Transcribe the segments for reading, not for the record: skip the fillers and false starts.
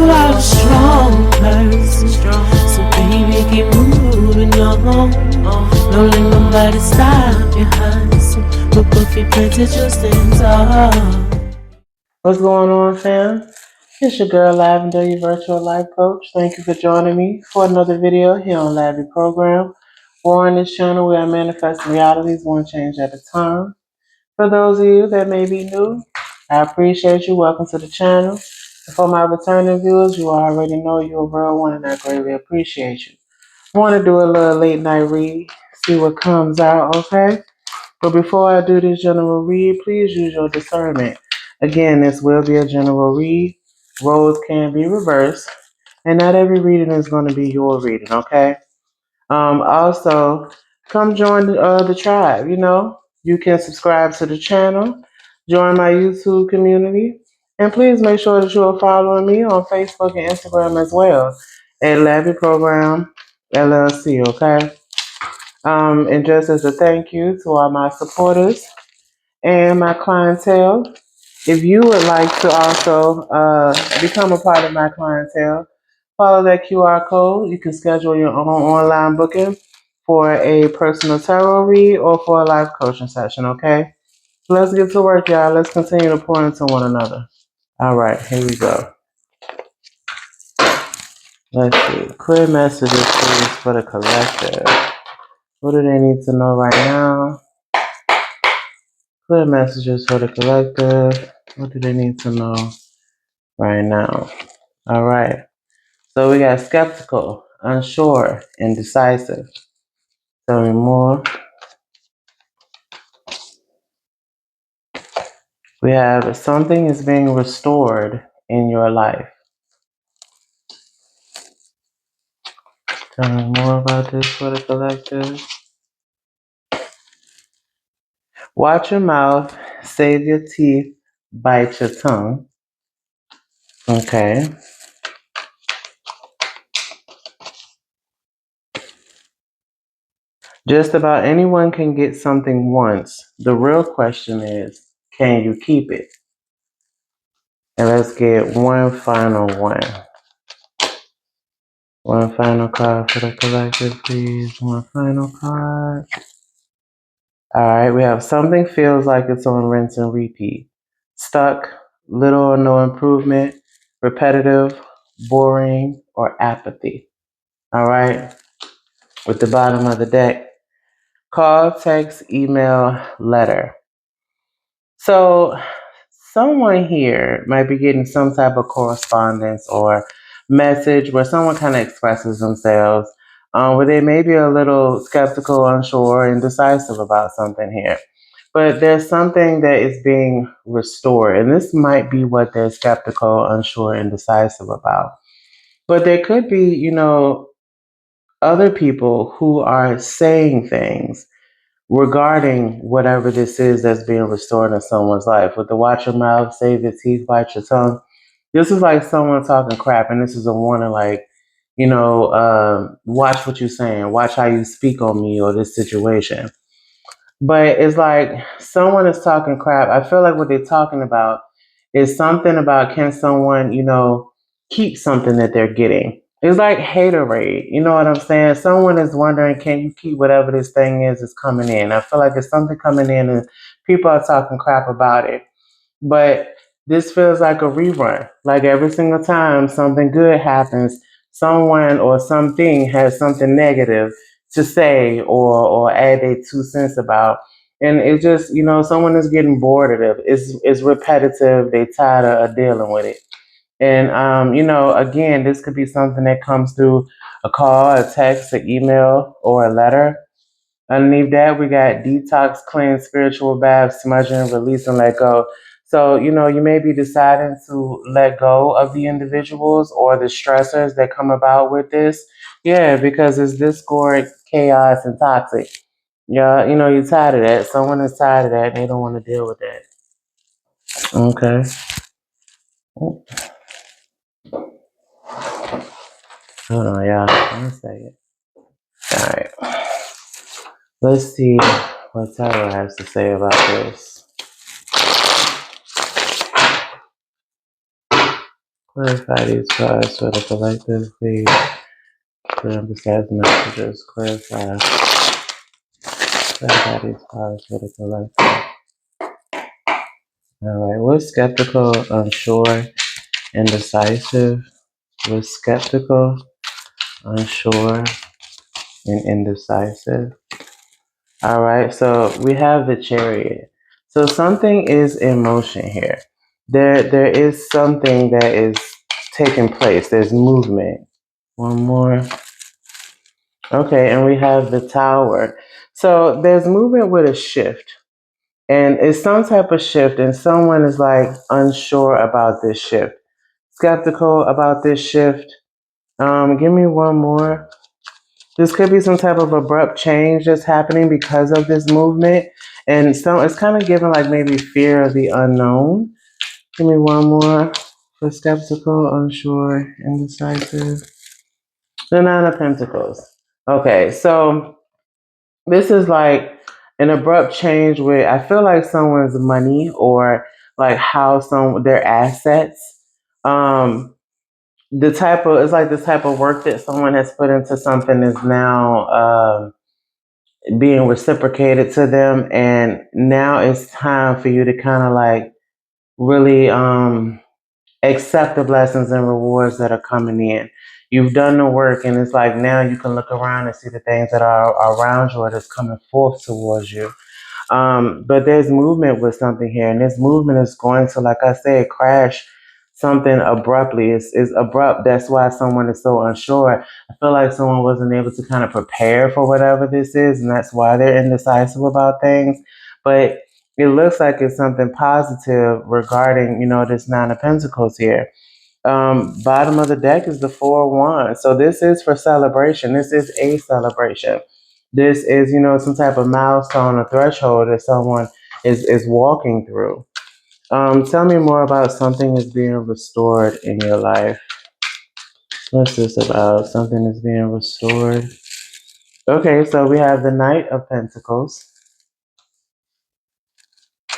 are a strong person, so baby keep moving on. Don't let nobody stop your hustle, but put your potential stand tall. What's going on, fam? It's your girl, Lavender, your virtual life coach. Thank you for joining me for another video here on Lavi Program. Or on this channel, we are manifesting realities one change at a time. For those of you that may be new, I appreciate you. Welcome to the channel. And for my returning viewers, you already know you're a real one, and I greatly appreciate you. I want to do a little late night read, see what comes out, okay? But before I do this general read, please use your discernment. Again, this will be a general read. Roles can be reversed, and not every reading is going to be your reading, okay? Also, come join the tribe. You can subscribe to the channel, join my YouTube community, and please make sure that you are following me on Facebook and Instagram as well at LAVIProgramLLC, okay? And just as a thank you to all my supporters and my clientele, if you would like to also become a part of my clientele, follow that QR code. You can schedule your own online booking for a personal tarot read or for a life coaching session, okay? Let's get to work, y'all. Let's continue to pour into one another. All right, here we go. Let's see. Clear messages, please, for the collective. What do they need to know right now? Clear messages for the collective. What do they need to know right now? All right. So we got skeptical, unsure, indecisive. Tell me more. We have something is being restored in your life. Tell me more about this for the collective. Watch your mouth, save your teeth, bite your tongue. Okay. Just about anyone can get something once. The real question is, can you keep it? And let's get one final one. One final card for the collective, please. One final card. All right, we have something feels like it's on rinse and repeat. Stuck, little or no improvement, repetitive, boring, or apathy. All right, with the bottom of the deck. Call, text, email, letter. So someone here might be getting some type of correspondence or message where someone kind of expresses themselves, where they may be a little skeptical, unsure, indecisive about something here. But there's something that is being restored, and this might be what they're skeptical, unsure, indecisive about. But there could be, other people who are saying things regarding whatever this is that's being restored in someone's life. With the watch your mouth, save your teeth, bite your tongue. This is like someone talking crap, and this is a warning, like, watch what you're saying, watch how you speak on me or this situation. But it's like someone is talking crap. I feel like what they're talking about is something about can someone, keep something that they're getting. It's like haterade. You know what I'm saying? Someone is wondering, can you keep whatever this thing is coming in? I feel like it's something coming in and people are talking crap about it. But this feels like a rerun. Like every single time something good happens, someone or something has something negative to say or add their 2 cents about. And it's just, someone is getting bored of it. It's repetitive. They tired of dealing with it. And, again, this could be something that comes through a call, a text, an email, or a letter. Underneath that, we got detox, cleanse, spiritual bath, smudging, release, and let go. So, you may be deciding to let go of the individuals or the stressors that come about with this. Yeah, because it's discord, chaos, and toxic. Yeah, you're tired of that. Someone is tired of that, and they don't want to deal with that. Okay. Hold on, y'all. One second. All right. Let's see what Tyler has to say about this. Clarify these cards for the collective, please. Clear emphasize messages. Clarify these cards for the collective. Alright, we're skeptical, unsure, indecisive. We're skeptical, unsure, and indecisive. Alright, so we have the Chariot. So something is in motion here. There is something that is taking place. There's movement. One more. Okay, and we have the Tower. So there's movement with a shift. And it's some type of shift, and someone is like unsure about this shift, skeptical about this shift. Give me one more. This could be some type of abrupt change that's happening because of this movement. And so it's kind of giving like maybe fear of the unknown. Give me one more for skeptical, unsure, indecisive. The Nine of Pentacles. Okay, so this is like an abrupt change with, I feel like someone's money or like how their assets. The type of, it's like the type of work that someone has put into something is now being reciprocated to them, and now it's time for you to kind of like really accept the blessings and rewards that are coming in. You've done the work, and it's like now you can look around and see the things that are around you or that's coming forth towards you. But there's movement with something here, and this movement is going to, like I said, crash something abruptly. It's abrupt. That's why someone is so unsure. I feel like someone wasn't able to kind of prepare for whatever this is, and that's why they're indecisive about things. But it looks like it's something positive regarding, this Nine of Pentacles here. Bottom of the deck is the Four of Wands. So this is for celebration. This is a celebration. This is, some type of milestone or threshold that someone is walking through. Tell me more about something is being restored in your life. What's this about? Something is being restored. Okay, so we have the Knight of Pentacles.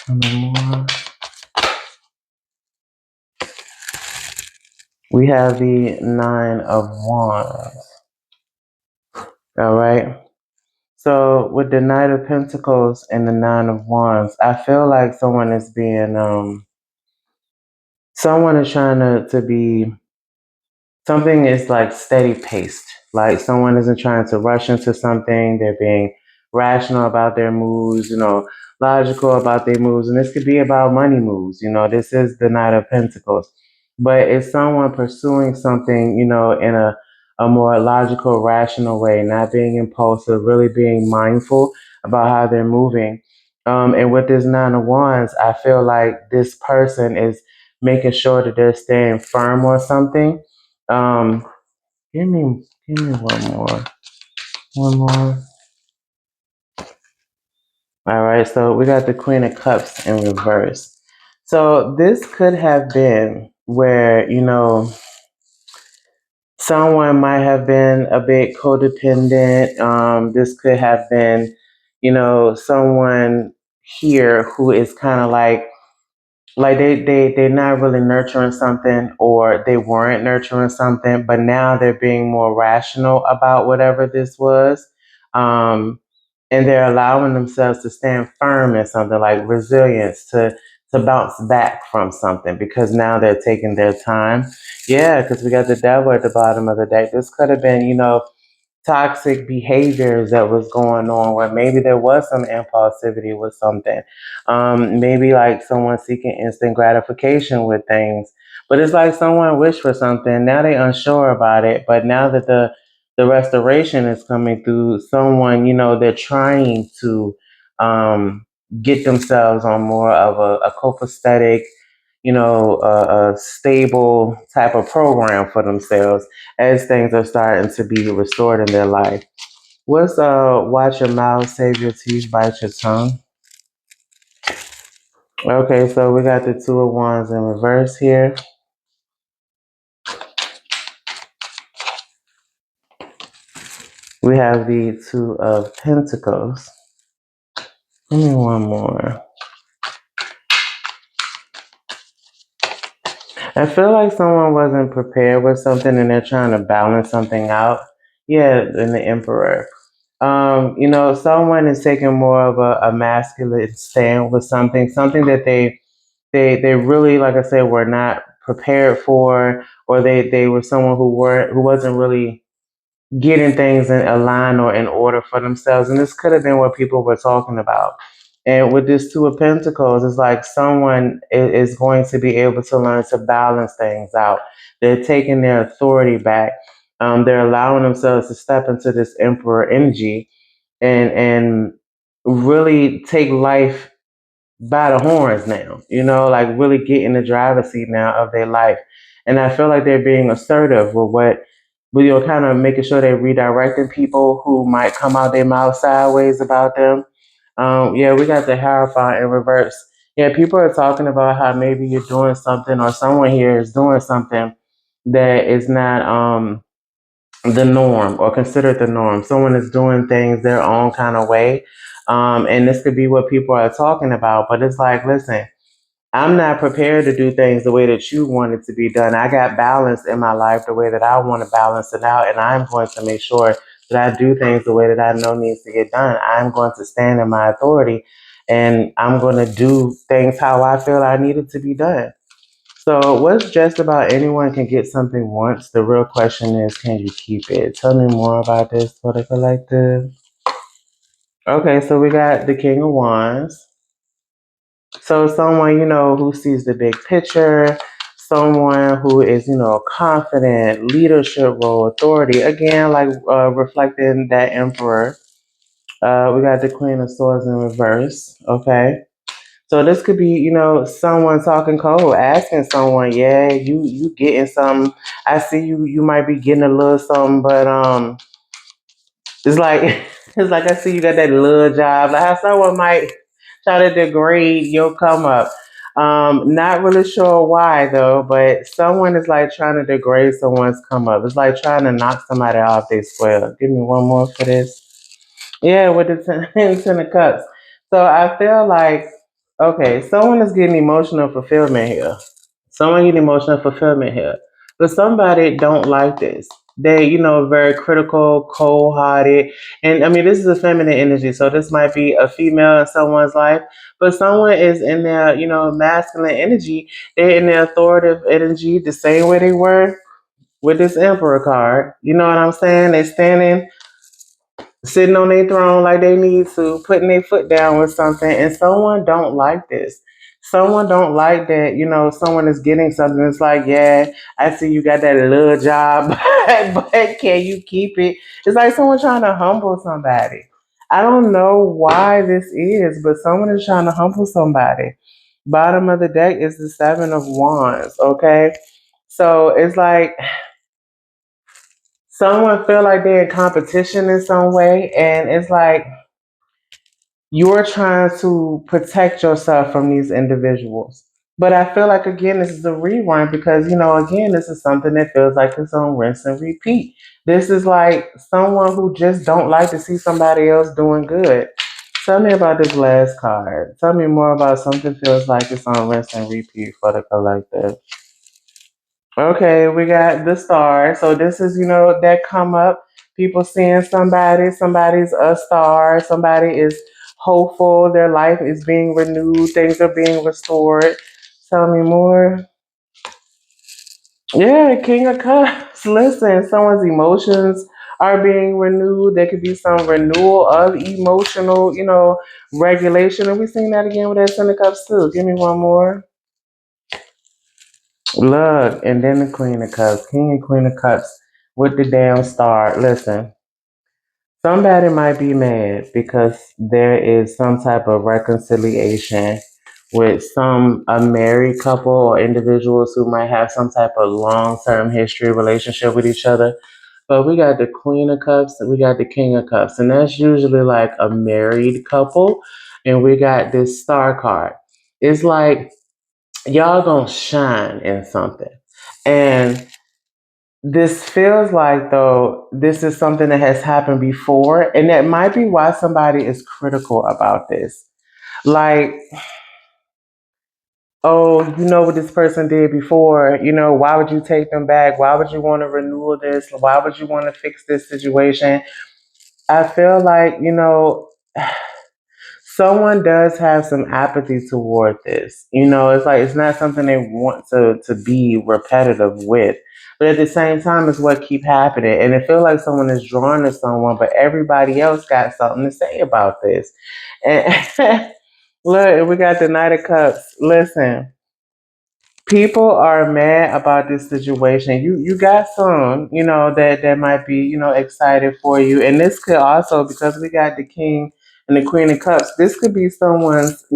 Tell me more. We have the Nine of Wands. All right. So with the Knight of Pentacles and the Nine of Wands, I feel like someone is trying to be, something is like steady paced. Like someone isn't trying to rush into something. They're being rational about their moves, logical about their moves. And this could be about money moves. This is the Knight of Pentacles. But it's someone pursuing something, in a more logical, rational way, not being impulsive, really being mindful about how they're moving. And with this Nine of Wands, I feel like this person is making sure that they're staying firm on something. um, give me one more. One more. All right, so we got the Queen of Cups in reverse. So this could have been where, someone might have been a bit codependent. This could have been, someone here who is kind of like they're not really nurturing something, or they weren't nurturing something, but now they're being more rational about whatever this was. And they're allowing themselves to stand firm in something, like resilience, to bounce back from something, because now they're taking their time. Yeah, because we got the Devil at the bottom of the deck. This could have been, toxic behaviors that was going on, where maybe there was some impulsivity with something. Maybe like someone seeking instant gratification with things. But it's like someone wished for something. Now they unsure about it. But now that the restoration is coming through, someone, they're trying to get themselves on more of a copacetic, a stable type of program for themselves as things are starting to be restored in their life. What's watch your mouth, save your teeth, bite your tongue? Okay, so we got the Two of Wands in reverse here. We have the Two of Pentacles. Give me one more. I feel like someone wasn't prepared with something and they're trying to balance something out. Yeah, in the emperor. Someone is taking more of a masculine stand with something that they really, like I said, were not prepared for, or they were someone who wasn't really getting things in a line or in order for themselves. And this could have been what people were talking about. And with this Two of Pentacles, it's like someone is going to be able to learn to balance things out. They're taking their authority back. They're allowing themselves to step into this Emperor energy and really take life by the horns now, like really get in the driver's seat now of their life. And I feel like they're being assertive with kind of making sure they're redirecting people who might come out their mouth sideways about them. Yeah, we got the Hierophant in reverse. Yeah, people are talking about how maybe you're doing something or someone here is doing something that is not the norm or considered the norm. Someone is doing things their own kind of way. And this could be what people are talking about, but it's like, listen, I'm not prepared to do things the way that you want it to be done. I got balance in my life the way that I want to balance it out, and I'm going to make sure that I do things the way that I know needs to get done. I'm going to stand in my authority, and I'm going to do things how I feel I need it to be done. So, what's just about anyone can get something once? The real question is, can you keep it? Tell me more about this for the collective. Okay, so we got the King of Wands. So someone, who sees the big picture, someone who is, confident, leadership role, authority. Again, like reflecting that emperor. We got the Queen of Swords in reverse. Okay. So this could be, someone talking cold, asking someone, yeah, you getting something. I see you might be getting a little something, but it's like it's like I see you got that little job. Like how someone might try to degrade your come up. Not really sure why though, but someone is like trying to degrade someone's come up. It's like trying to knock somebody off their square. Give me one more for this. Yeah, with the ten of cups. So I feel like okay, someone is getting emotional fulfillment here. Someone getting emotional fulfillment here. But somebody don't like this. They, very critical, cold hearted. And I mean, this is a feminine energy. So this might be a female in someone's life. But someone is in their, masculine energy. They're in their authoritative energy the same way they were with this Emperor card. You know what I'm saying? They're standing sitting on their throne like they need to, putting their foot down with something, and someone don't like this. Someone don't like that, someone is getting something. It's like, yeah, I see you got that little job, but can you keep it? It's like someone trying to humble somebody. I don't know why this is, but someone is trying to humble somebody. Bottom of the deck is the Seven of Wands, okay? So it's like someone feel like they're in competition in some way, and it's like you're trying to protect yourself from these individuals. But I feel like again this is a rewind because again this is something that feels like it's on rinse and repeat. This is like someone who just don't like to see somebody else doing good. Tell me about this last card. Tell me more about something feels like it's on rinse and repeat for the collective. Okay, we got the star. So this is, that come up. People seeing somebody's a star, somebody is hopeful, their life is being renewed, things are being restored. Tell me more. Yeah, King of Cups. Listen, someone's emotions are being renewed. There could be some renewal of emotional, regulation. And we've seen that again with that Ten of Cups too. Give me one more. Look, and then the Queen of Cups, King and Queen of Cups with the damn star. Listen, somebody might be mad because there is some type of reconciliation with a married couple or individuals who might have some type of long-term history relationship with each other. But we got the Queen of Cups and we got the King of Cups, and that's usually like a married couple. And we got this star card. It's like y'all gonna shine in something. And this feels like though this is something that has happened before, and that might be why somebody is critical about this. Like oh, you know what this person did before, why would you take them back? Why would you want to renew this? Why would you want to fix this situation? I feel like, someone does have some apathy toward this. It's like it's not something they want to be repetitive with. But at the same time, it's what keep happening. And it feels like someone is drawn to someone, but everybody else got something to say about this. And look, we got the Knight of Cups. Listen, people are mad about this situation. You got some, that might be, excited for you. And this could also, because we got the King and the Queen of Cups, this could be someone's,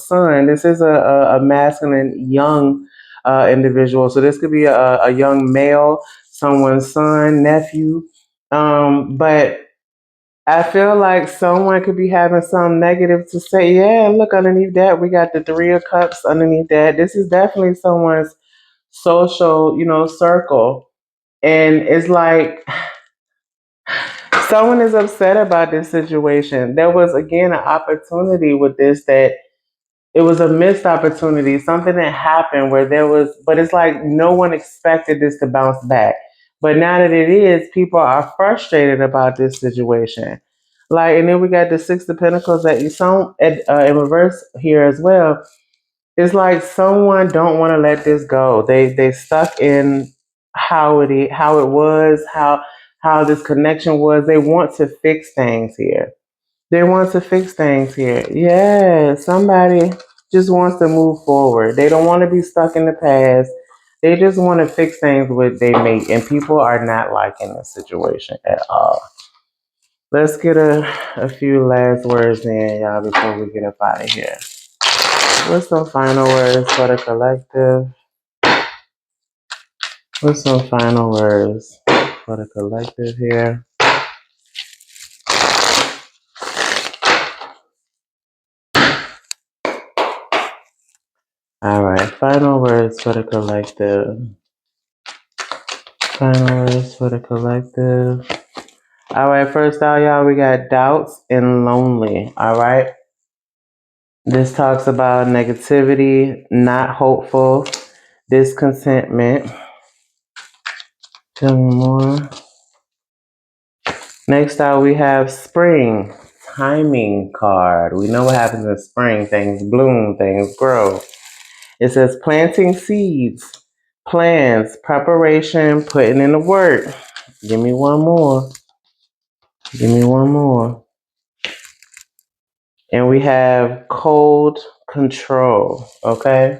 son. This is a masculine young individual. So this could be a young male, someone's son, nephew. But I feel like someone could be having some negative to say. Yeah, look, underneath that, we got the Three of Cups underneath that. This is definitely someone's social, circle. And it's like someone is upset about this situation. There was, again, an opportunity with this that it was a missed opportunity, something that happened where but it's like no one expected this to bounce back. But now that it is, people are frustrated about this situation. Like, and then we got the Six of Pentacles that you saw in reverse here as well. It's like someone don't want to let this go. They stuck in how it was, how this connection was. They want to fix things here. They want to fix things here. Yeah, somebody just wants to move forward. They don't want to be stuck in the past. They just want to fix things with their mate, and people are not liking this situation at all. Let's get a few last words in, y'all, before we get up out of here. What's some final words for the collective? What's some final words for the collective here? All right, final words for the collective. Final words for the collective. All right, first out, y'all, we got doubts and lonely. All right. This talks about negativity, not hopeful, discontentment. Tell me more. Next out, we have spring, timing card. We know what happens in spring. Things bloom, things grow. It says planting seeds, plans, preparation, putting in the work. Give me one more. Give me one more. And we have cold control, okay?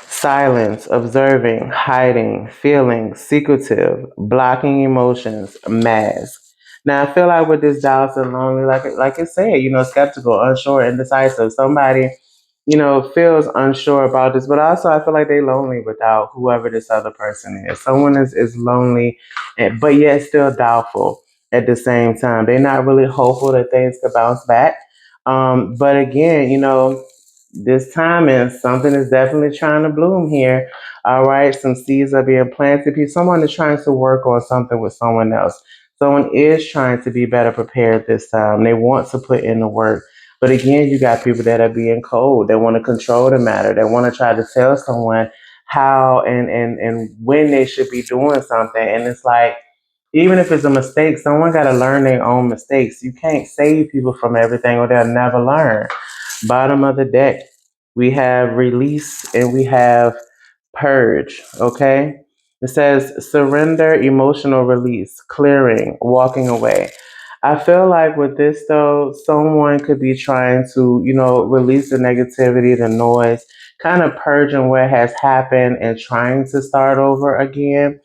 Silence, observing, hiding, feeling, secretive, blocking emotions, mask. Now I feel like with this doubts and lonely, like it said, skeptical, unsure, indecisive. Somebody, feels unsure about this, but also I feel like they're lonely without whoever this other person is. Someone is lonely, but yet still doubtful at the same time. They're not really hopeful that things could bounce back. But again, this time and something is definitely trying to bloom here. All right, some seeds are being planted. Someone is trying to work on something with someone else. Someone is trying to be better prepared this time. They want to put in the work. But again, you got people that are being cold. They want to control the matter. They want to try to tell someone how and when they should be doing something. And it's like, even if it's a mistake, someone got to learn their own mistakes. You can't save people from everything or they'll never learn. Bottom of the deck, we have release and we have purge, okay? It says surrender, emotional release, clearing, walking away. I feel like with this though, someone could be trying to, release the negativity, the noise, kind of purging what has happened and trying to start over again.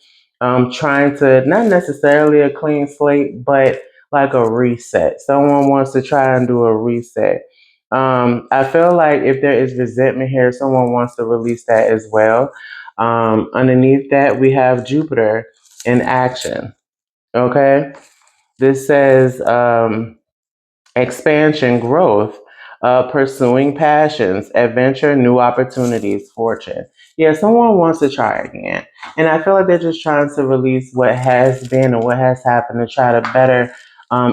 Trying to, not necessarily a clean slate, but like a reset. Someone wants to try and do a reset. I feel like if there is resentment here, someone wants to release that as well. Underneath that, we have Jupiter in action. Okay. This says expansion, growth, pursuing passions, adventure, new opportunities, fortune. Yeah, someone wants to try again. And I feel like they're just trying to release what has been and what has happened to try to better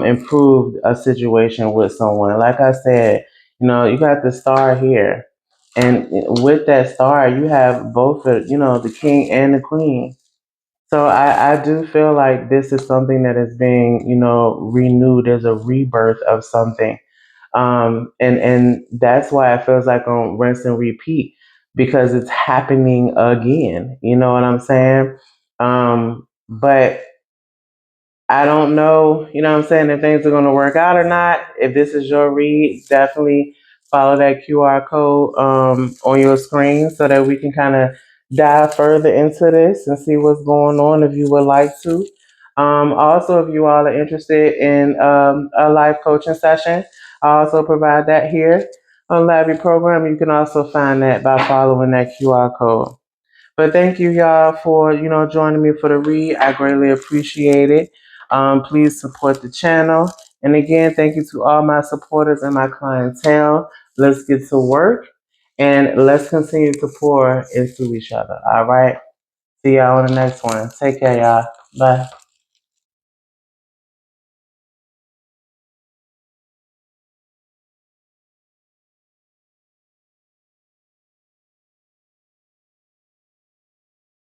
improve a situation with someone. Like I said, you got the star here. And with that star, you have both, the king and the queen. So I do feel like this is something that is being, renewed. There's a rebirth of something. And that's why it feels like on rinse and repeat because it's happening again. You know what I'm saying? But I don't know, what I'm saying, if things are going to work out or not. If this is your read, definitely follow that QR code on your screen so that we can kind of dive further into this and see what's going on if you would like to. Also, if you all are interested in a life coaching session, I also provide that here on Lavi Program. You can also find that by following that QR code. But thank you, y'all, for joining me for the read. I greatly appreciate it. Please support the channel. And again, thank you to all my supporters and my clientele. Let's get to work and let's continue to pour into each other. All right. See y'all on the next one. Take care, y'all. Bye.